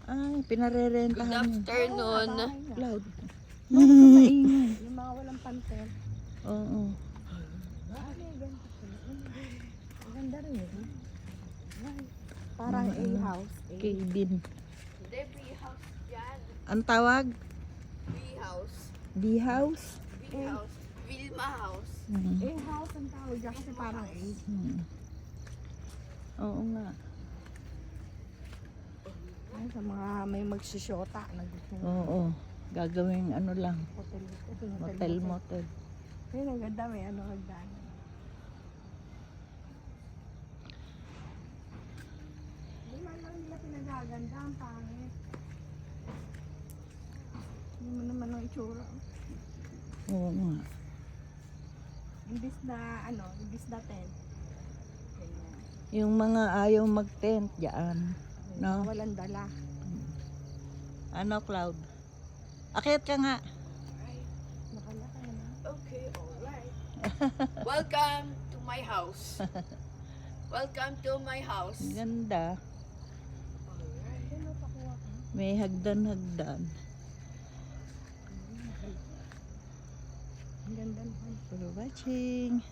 Ay, Good pinarerentahan niyo. afternoon. Cloud. Yung mga walang pantel. Oo. Ang ganda rin eh. Parang A-house. Cabin. Hindi, bee house yan. Ang tawag? Bee house. B-house? Bee house. Vilma house. A-house ang tawag dyan kasi parang A. Oo nga. Ay, sa mga may magsusyota na gusto mo. Oo. Gagawing ano lang. Hotel. Motel. Ayun, ang ganda. May ano hagdan. Hindi man lang nila pinagaganda. Ang pangit. Hindi mo naman ang itsura. Oo nga. Imbis na tent. Ganyan. Yung mga ayaw mag-tent dyan. No? Walang dala. Ano, Cloud? Akyat ka nga. Nakalaki na. Okay, alright. Welcome to my house. Welcome to my house. Ganda. Alright. Ano pakuha ka? May hagdan-hagdan. Ang ganda naman. For watching.